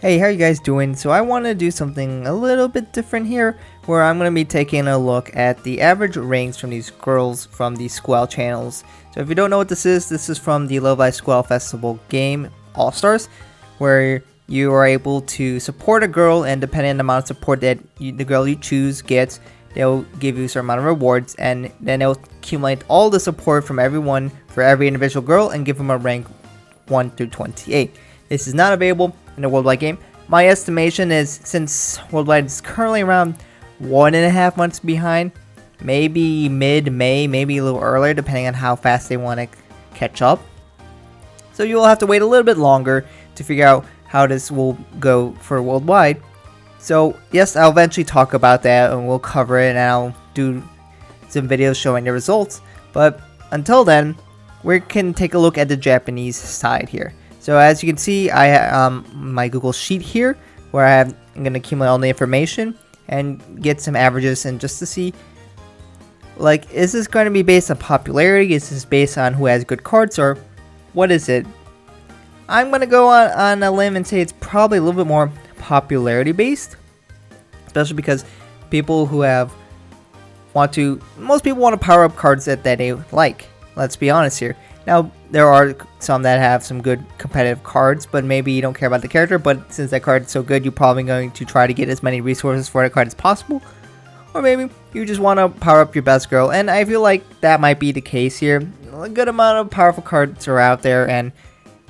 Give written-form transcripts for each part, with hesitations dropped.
Hey, how you guys doing? So I want to do something a little bit different here, where I'm going to be taking a look at the average ranks from these girls from the Squall channels. So if you don't know what this is from the Love Live Squall Festival game All-Stars, where you are able to support a girl, and depending on the amount of support that the girl you choose gets, they'll give you a certain amount of rewards, and then they'll accumulate all the support from everyone for every individual girl and give them a rank 1 through 28. This is not available in a worldwide game. My estimation is, since worldwide is currently around 1.5 months behind, maybe mid-May, maybe a little earlier, depending on how fast they want to catch up. So you will have to wait a little bit longer to figure out how this will go for worldwide. So yes, I'll eventually talk about that and we'll cover it, and I'll do some videos showing the results. But until then, we can take a look at the Japanese side here. So as you can see, I have my Google Sheet here, where I'm going to accumulate all the information and get some averages, and just to see, like, is this going to be based on popularity? Is this based on who has good cards, or what is it? I'm going to go on a limb and say it's probably a little bit more popularity based, especially because people who most people want to power up cards that they like. Let's be honest here. Now, there are some that have some good competitive cards, but maybe you don't care about the character, but since that card is so good, you're probably going to try to get as many resources for that card as possible. Or maybe you just want to power up your best girl, and I feel like that might be the case here. A good amount of powerful cards are out there, and,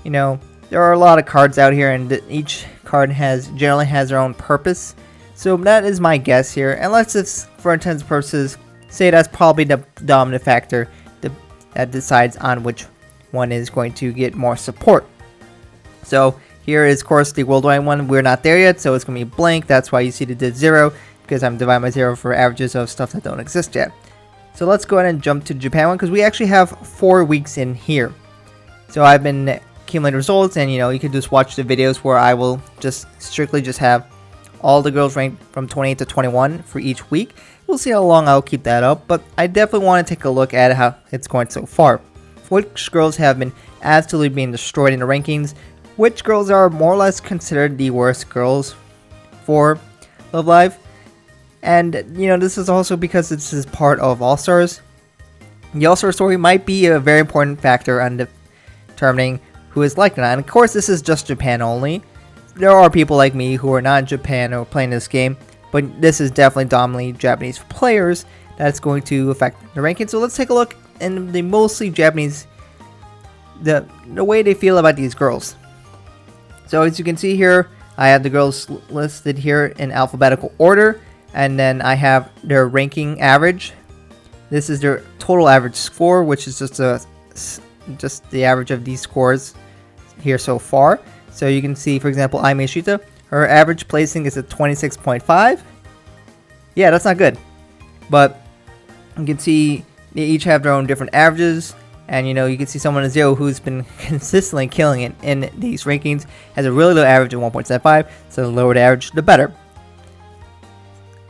you know, there are a lot of cards out here, and each card generally has their own purpose. So that is my guess here, and let's just, for intents and purposes, say that's probably the dominant factor that decides on which one is going to get more support. So here is, of course, the worldwide one. We're not there yet, so it's going to be blank. That's why you see the 0, because I'm dividing by 0 for averages of stuff that don't exist yet. So let's go ahead and jump to the Japan one, because we actually have 4 weeks in here. So I've been accumulating results, and you can just watch the videos where I will just strictly have all the girls ranked from 28 to 21 for each week. We'll see how long I'll keep that up, but I definitely want to take a look at how it's going so far. Which girls have been absolutely being destroyed in the rankings, which girls are more or less considered the worst girls for Love Live. And this is also because this is part of All-Stars. The All-Star story might be a very important factor on determining who is liked or not. And of course, this is just Japan only. There are people like me who are not in Japan or playing this game, but this is definitely dominantly Japanese players that's going to affect the ranking. So let's take a look in the mostly Japanese, the way they feel about these girls. So as you can see here, I have the girls listed here in alphabetical order, and then I have their ranking average. This is their total average score, which is just the average of these scores here so far. So you can see, for example, Aimee Shita, her average placing is at 26.5. Yeah, that's not good. But you can see they each have their own different averages. And you can see someone in 0 who's been consistently killing it in these rankings has a really low average of 1.75. So the lower the average, the better.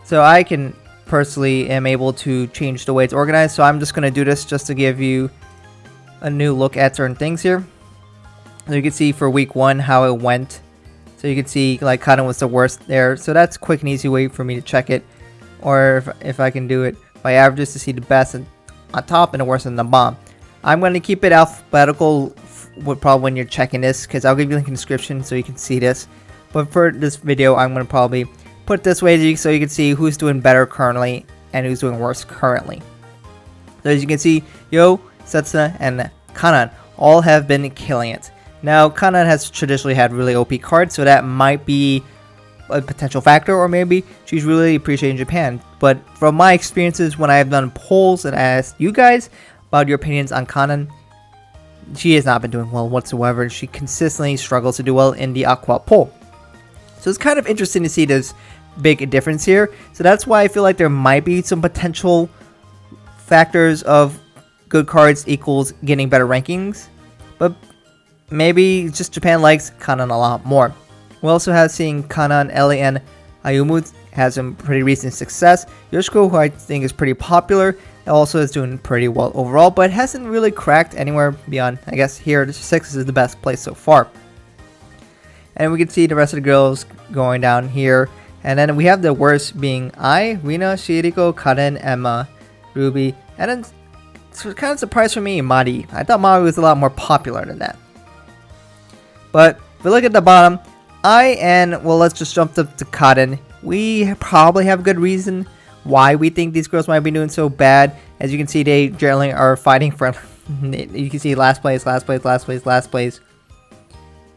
So I can personally am able to change the way it's organized. So I'm just going to do this just to give you a new look at certain things here. So you can see for week 1 how it went. So you can see like Cotton was the worst there. So that's a quick and easy way for me to check it. Or if I can do it by averages to see the best on top and the worst on the bottom. I'm going to keep it alphabetical probably when you're checking this, because I'll give you a link in the description so you can see this. But for this video, I'm going to probably put it this way so you can see who's doing better currently and who's doing worse currently. So as you can see, Yo, Setsuna, and Kanan all have been killing it. Now, Kanan has traditionally had really OP cards, so that might be a potential factor, or maybe she's really appreciating Japan. But from my experiences when I have done polls and asked you guys about your opinions on Kanan, she has not been doing well whatsoever. She consistently struggles to do well in the Aqua poll. So it's kind of interesting to see this big difference here. So that's why I feel like there might be some potential factors of good cards equals getting better rankings. But maybe just Japan likes Kanan a lot more. We also have seen Kanan, Ellie, and Ayumu has some pretty recent success. Yoshiko, who I think is pretty popular, also is doing pretty well overall, but hasn't really cracked anywhere beyond, I guess here, 6 is the best place so far. And we can see the rest of the girls going down here. And then we have the worst being I, Rina, Shiriko, Karen, Emma, Ruby, and then it's kind of surprised for me, Mari. I thought Mari was a lot more popular than that. But if we look at the bottom, well, let's just jump to Karen. We probably have a good reason why we think these girls might be doing so bad. As you can see, they generally are fighting for, you can see last place.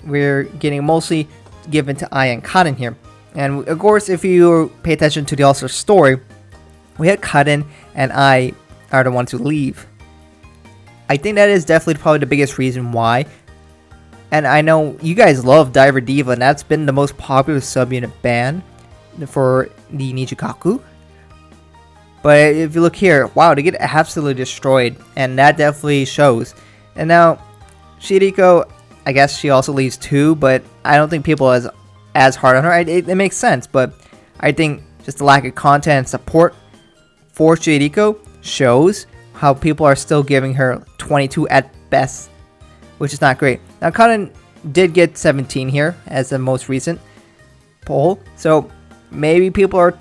We're getting mostly given to I and Karen here. And of course, if you pay attention to the All-Star story, we had Karen and I are the ones who leave. I think that is definitely probably the biggest reason why. And I know you guys love Diver Diva, and that's been the most popular subunit band for the Nijigaku. But if you look here, wow, they get absolutely destroyed, and that definitely shows. And now, Shiriko, I guess she also leaves too, but I don't think people are as hard on her. It makes sense, but I think just the lack of content and support for Shiriko shows how people are still giving her 22 at best, which is not great. Now, Karen did get 17 here as the most recent poll, so maybe people are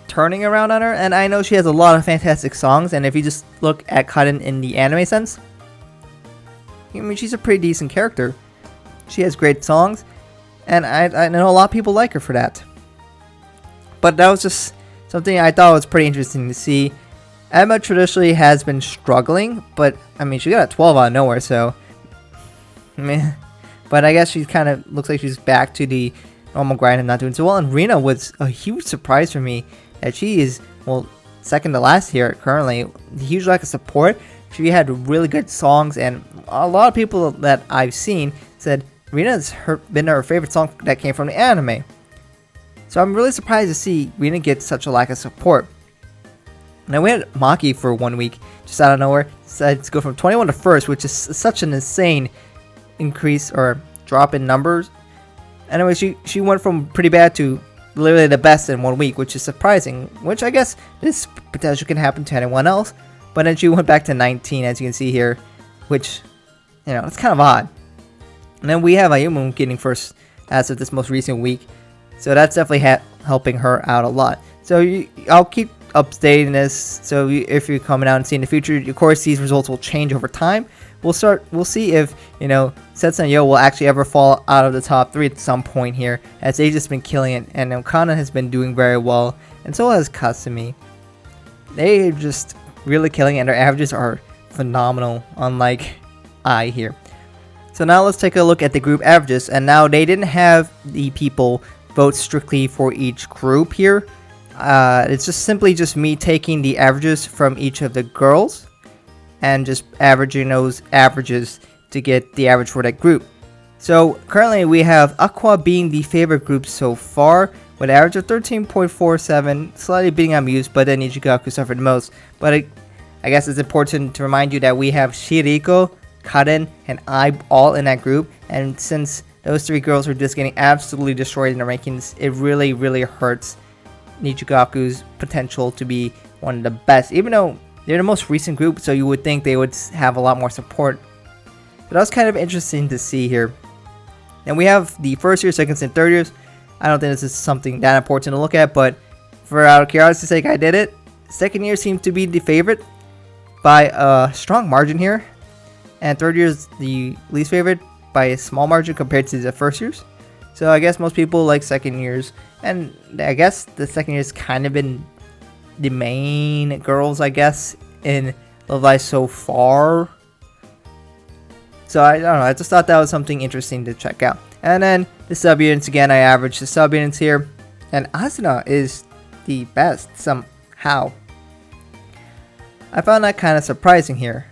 turning around on her. And I know she has a lot of fantastic songs, and if you just look at Karen in the anime sense, I mean, she's a pretty decent character. She has great songs, and I know a lot of people like her for that. But that was just something I thought was pretty interesting to see. Emma traditionally has been struggling, but I mean, she got a 12 out of nowhere, so meh. But I guess she kind of looks like she's back to the normal grind and not doing so well. And Rina was a huge surprise for me that she is, well, second to last here currently. Huge lack of support. She had really good songs, and a lot of people that I've seen said Rina's been her favorite song that came from the anime. So I'm really surprised to see Rina get such a lack of support. Now we had Maki for 1 week, just out of nowhere, decided to go from 21 to first, which is such an insane increase or drop in numbers. Anyway, she went from pretty bad to literally the best in 1 week, which is surprising, which I guess this potential can happen to anyone else. But then she went back to 19, as you can see here, which, you know, it's kind of odd. And then we have Ayumu getting first as of this most recent week, so that's definitely helping her out a lot. So I'll keep updating this, so if you're coming out and seeing the future, of course these results will change over time. We'll see if, you know, Setsu and Yo will actually ever fall out of the top 3 at some point here, as they've just been killing it, and Okana has been doing very well, and so has Kasumi. They're just really killing it, and their averages are phenomenal, unlike I here. So now let's take a look at the group averages, and now they didn't have the people vote strictly for each group here. It's just simply me taking the averages from each of the girls and just averaging those averages to get the average for that group. So currently we have Aqua being the favorite group so far with an average of 13.47, slightly beating Amuse, but then Ichigaku suffered the most. But I guess it's important to remind you that we have Shiriko, Karen, and I all in that group, and since those 3 girls are just getting absolutely destroyed in the rankings, it really, really hurts Nichigaku's potential to be one of the best, even though they're the most recent group, so you would think they would have a lot more support. But that was kind of interesting to see here. And we have the first year, second, and third years. I don't think this is something that important to look at, but for out of curiosity's sake, I did it. Second year seems to be the favorite by a strong margin here, and third year is the least favorite by a small margin compared to the first years. So I guess most people like second years, and I guess the second year's kind of been the main girls, I guess, in Love Live so far. So I don't know, I just thought that was something interesting to check out. And then the sub-units, again, I averaged the sub-units here, and Asuna is the best somehow. I found that kind of surprising here.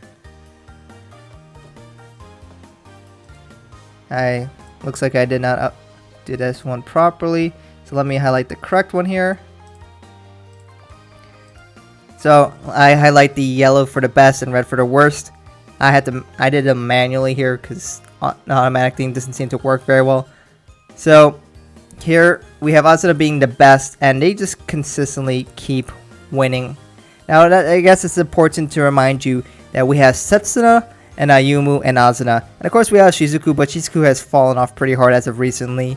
Looks like I did not do this one properly, so let me highlight the correct one here. So I highlight the yellow for the best and red for the worst. I did them manually here because the automatic thing doesn't seem to work very well. So here we have Asuna being the best, and they just consistently keep winning. Now I guess it's important to remind you that we have Setsuna and Ayumu and Asuna, and of course we have Shizuku, but Shizuku has fallen off pretty hard as of recently.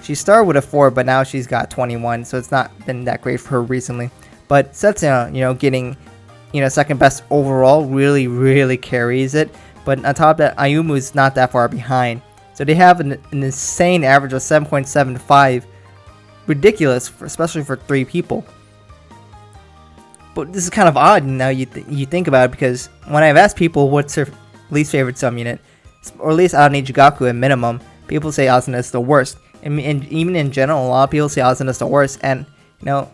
She started with a 4, but now she's got 21, so it's not been that great for her recently. But Setsuna, you know, getting, you know, second best overall really carries it. But on top of that, Ayumu is not that far behind. So they have an insane average of 7.75. Ridiculous, especially for 3 people. But this is kind of odd now you think about it, because when I've asked people what's their least favorite sub unit, or at least out of Nijigaku at minimum, people say Asuna is the worst. And even in general, a lot of people say Asuna is the worst. And, you know,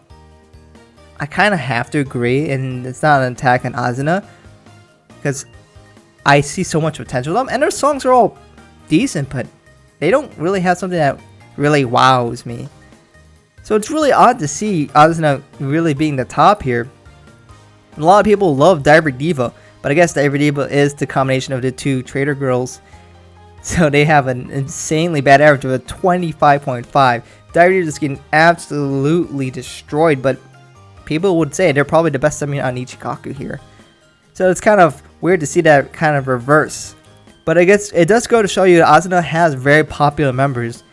I kind of have to agree, and it's not an attack on Asuna, because I see so much potential with them, and their songs are all decent, but they don't really have something that really wows me. So it's really odd to see Asuna really being the top here. A lot of people love Diver Diva, but I guess Diver Diva is the combination of the 2 trader girls. So they have an insanely bad average of a 25.5. Diver Diva is getting absolutely destroyed, but people would say they're probably the best summon on Ichikaku here. So it's kind of weird to see that kind of reverse. But I guess it does go to show you that Asuna has very popular members.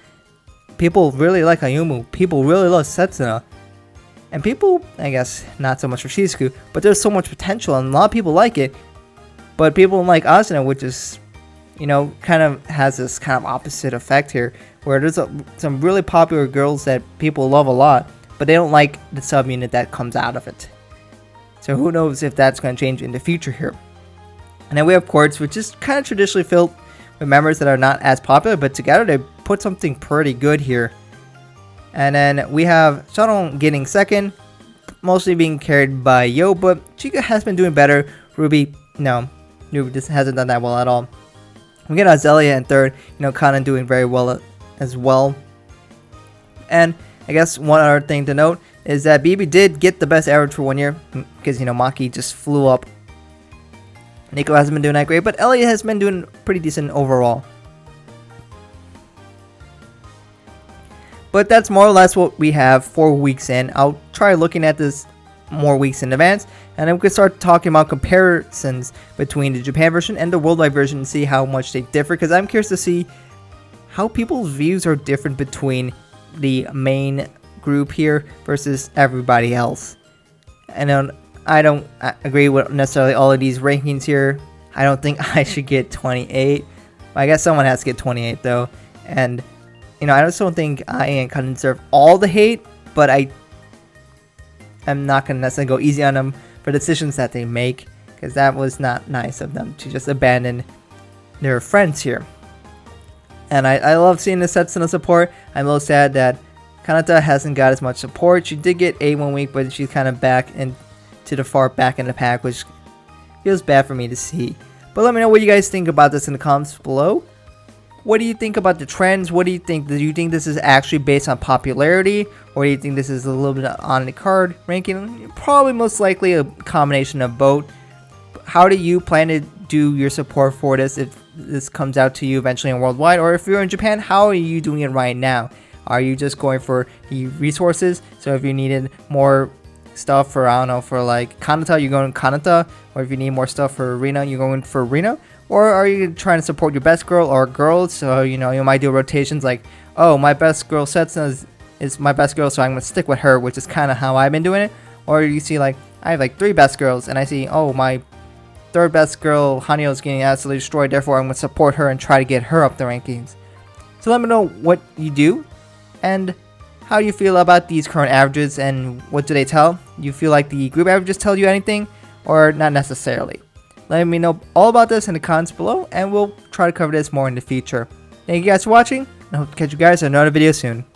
People really like Ayumu. People really love Setsuna. And people, I guess, not so much for Shizuku, but there's so much potential and a lot of people like it. But people like Asuna, which is, you know, kind of has this kind of opposite effect here, where there's some really popular girls that people love a lot, but they don't like the sub-unit that comes out of it. So who knows if that's going to change in the future here. And then we have Quartz, which is kind of traditionally filled with members that are not as popular, but together they put something pretty good here. And then we have Sharon getting second, mostly being carried by Yo, but Chica has been doing better. Ruby, no, Ruby just hasn't done that well at all. We get Azalea in third, you know, kind of doing very well as well. And I guess one other thing to note is that BB did get the best average for 1 year, because, you know, Maki just flew up. Nico hasn't been doing that great, but Elliot has been doing pretty decent overall. But that's more or less what we have 4 weeks in. I'll try looking at this more weeks in advance, and then we can start talking about comparisons between the Japan version and the worldwide version and see how much they differ, because I'm curious to see how people's views are different between the main group here versus everybody else. And I don't agree with necessarily all of these rankings here. I don't think I should get 28. I guess someone has to get 28 though. And, you know, I just don't think I kind of deserve all the hate, but I'm not going to necessarily go easy on them for decisions that they make, because that was not nice of them to just abandon their friends here. And I love seeing the Setsuna support. I'm a little sad that Kanata hasn't got as much support. She did get A 1 week, but she's kind of back to the far back in the pack, which feels bad for me to see. But let me know what you guys think about this in the comments below. What do you think about the trends? What do you think? Do you think this is actually based on popularity, or do you think this is a little bit on the card ranking? Probably most likely a combination of both. How do you plan to do your support for this if this comes out to you eventually in worldwide? Or if you're in Japan, how are you doing it right now? Are you just going for the resources? So if you needed more stuff for, I don't know, for like Kanata, you're going Kanata. Or if you need more stuff for Rina, you're going for Rina. Or are you trying to support your best girl or girls? So, you know, you might do rotations like, oh, my best girl Setsuna is my best girl, so I'm going to stick with her, which is kind of how I've been doing it. Or you see like, I have like 3 best girls, and I see, oh, my third best girl Hanyo is getting absolutely destroyed, therefore I'm going to support her and try to get her up the rankings. So let me know what you do and how you feel about these current averages, and what do they tell? You feel like the group averages tell you anything, or not necessarily? Let me know all about this in the comments below, and we'll try to cover this more in the future. Thank you guys for watching, and I hope to catch you guys in another video soon.